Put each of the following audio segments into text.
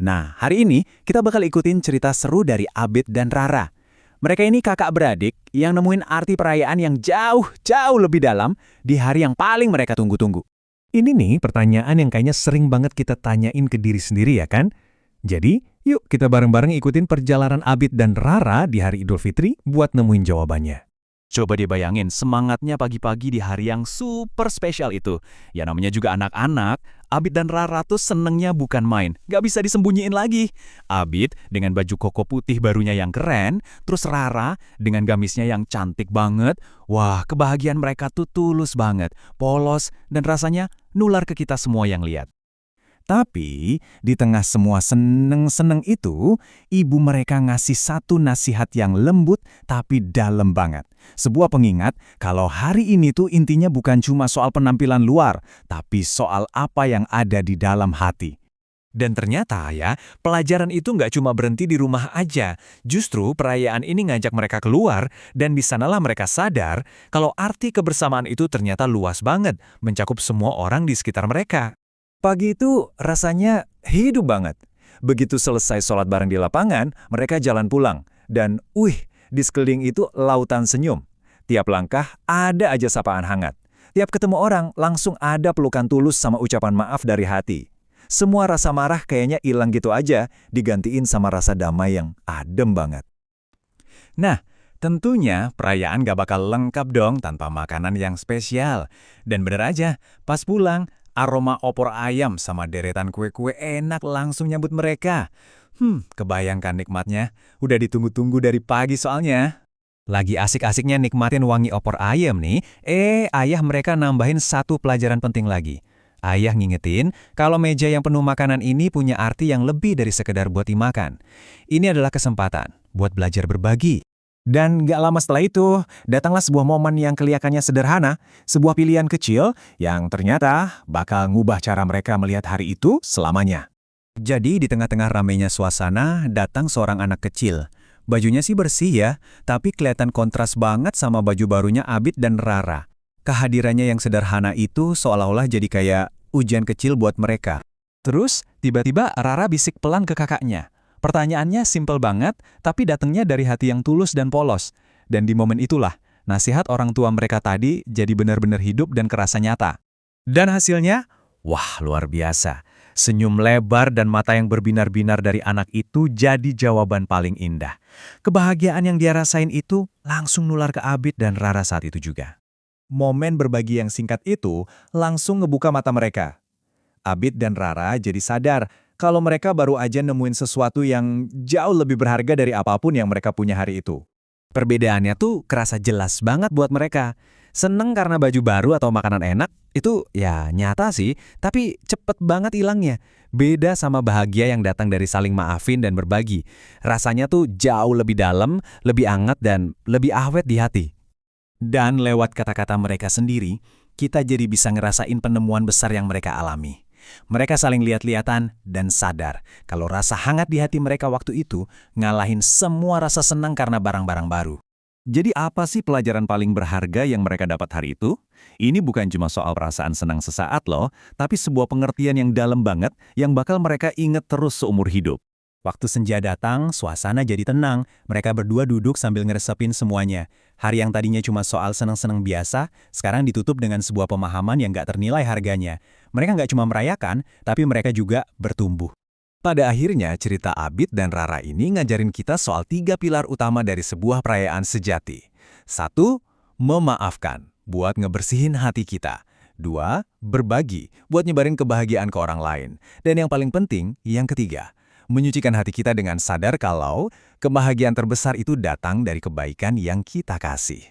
Nah, hari ini kita bakal ikutin cerita seru dari Abid dan Rara. Mereka ini kakak beradik yang nemuin arti perayaan yang jauh lebih dalam di hari yang paling mereka tunggu-tunggu. Ini nih pertanyaan yang kayaknya sering banget kita tanyain ke diri sendiri ya kan? Jadi, yuk kita bareng-bareng ikutin perjalanan Abid dan Rara di hari Idul Fitri buat nemuin jawabannya. Coba dibayangin semangatnya pagi-pagi di hari yang super spesial itu. Ya namanya juga anak-anak, Abid dan Rara tuh senengnya bukan main. Gak bisa disembunyiin lagi. Abid dengan baju koko putih barunya yang keren, terus Rara dengan gamisnya yang cantik banget. Wah, kebahagiaan mereka tuh tulus banget, polos, dan rasanya nular ke kita semua yang lihat. Tapi, di tengah semua seneng-seneng itu, ibu mereka ngasih satu nasihat yang lembut tapi dalam banget. Sebuah pengingat kalau hari ini tuh intinya bukan cuma soal penampilan luar, tapi soal apa yang ada di dalam hati. Dan ternyata ya, pelajaran itu nggak cuma berhenti di rumah aja. Justru perayaan ini ngajak mereka keluar, dan di sanalah mereka sadar kalau arti kebersamaan itu ternyata luas banget, mencakup semua orang di sekitar mereka. Pagi itu rasanya hidup banget. Begitu selesai sholat bareng di lapangan, mereka jalan pulang. Dan di sekeliling itu lautan senyum. Tiap langkah ada aja sapaan hangat. Tiap ketemu orang langsung ada pelukan tulus sama ucapan maaf dari hati. Semua rasa marah kayaknya hilang gitu aja, digantiin sama rasa damai yang adem banget. Nah, tentunya perayaan gak bakal lengkap dong tanpa makanan yang spesial. Dan bener aja, pas pulang, aroma opor ayam sama deretan kue-kue enak langsung nyambut mereka. Kebayangkan nikmatnya. Udah ditunggu-tunggu dari pagi soalnya. Lagi asik-asiknya nikmatin wangi opor ayam nih, ayah mereka nambahin satu pelajaran penting lagi. Ayah ngingetin kalau meja yang penuh makanan ini punya arti yang lebih dari sekedar buat dimakan. Ini adalah kesempatan buat belajar berbagi. Dan gak lama setelah itu, datanglah sebuah momen yang kelihatannya sederhana, sebuah pilihan kecil yang ternyata bakal ngubah cara mereka melihat hari itu selamanya. Jadi di tengah-tengah ramainya suasana, datang seorang anak kecil. Bajunya sih bersih ya, tapi kelihatan kontras banget sama baju barunya Abid dan Rara. Kehadirannya yang sederhana itu seolah-olah jadi kayak ujian kecil buat mereka. Terus, tiba-tiba Rara bisik pelan ke kakaknya. Pertanyaannya simpel banget, tapi datangnya dari hati yang tulus dan polos. Dan di momen itulah, nasihat orang tua mereka tadi jadi benar-benar hidup dan kerasa nyata. Dan hasilnya, wah luar biasa. Senyum lebar dan mata yang berbinar-binar dari anak itu jadi jawaban paling indah. Kebahagiaan yang dia rasain itu langsung nular ke Abid dan Rara saat itu juga. Momen berbagi yang singkat itu langsung ngebuka mata mereka. Abid dan Rara jadi sadar kalau mereka baru aja nemuin sesuatu yang jauh lebih berharga dari apapun yang mereka punya hari itu. Perbedaannya tuh kerasa jelas banget buat mereka. Seneng karena baju baru atau makanan enak, itu ya nyata sih, tapi cepet banget hilangnya. Beda sama bahagia yang datang dari saling maafin dan berbagi. Rasanya tuh jauh lebih dalam, lebih hangat, dan lebih awet di hati. Dan lewat kata-kata mereka sendiri, kita jadi bisa ngerasain penemuan besar yang mereka alami. Mereka saling lihat-lihatan dan sadar kalau rasa hangat di hati mereka waktu itu ngalahin semua rasa senang karena barang-barang baru. Jadi apa sih pelajaran paling berharga yang mereka dapat hari itu? Ini bukan cuma soal perasaan senang sesaat loh, tapi sebuah pengertian yang dalam banget yang bakal mereka ingat terus seumur hidup. Waktu senja datang, suasana jadi tenang. Mereka berdua duduk sambil ngeresepin semuanya. Hari yang tadinya cuma soal senang-senang biasa, sekarang ditutup dengan sebuah pemahaman yang gak ternilai harganya. Mereka gak cuma merayakan, tapi mereka juga bertumbuh. Pada akhirnya, cerita Abid dan Rara ini ngajarin kita soal 3 pilar utama dari sebuah perayaan sejati. 1. Memaafkan, buat ngebersihin hati kita. 2. Berbagi, buat nyebarin kebahagiaan ke orang lain. Dan yang paling penting, yang ketiga, menyucikan hati kita dengan sadar kalau kebahagiaan terbesar itu datang dari kebaikan yang kita kasih.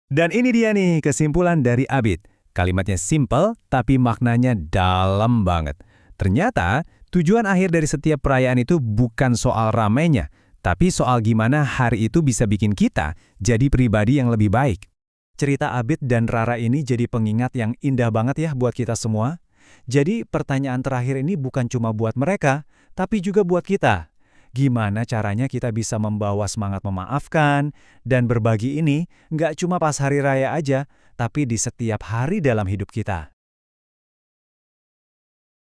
Dan ini dia nih kesimpulan dari Abid. Kalimatnya simple, tapi maknanya dalam banget. Ternyata, tujuan akhir dari setiap perayaan itu bukan soal ramainya, tapi soal gimana hari itu bisa bikin kita jadi pribadi yang lebih baik. Cerita Abid dan Rara ini jadi pengingat yang indah banget ya buat kita semua. Jadi pertanyaan terakhir ini bukan cuma buat mereka, tapi juga buat kita. Gimana caranya kita bisa membawa semangat memaafkan dan berbagi ini nggak cuma pas hari raya aja, tapi di setiap hari dalam hidup kita.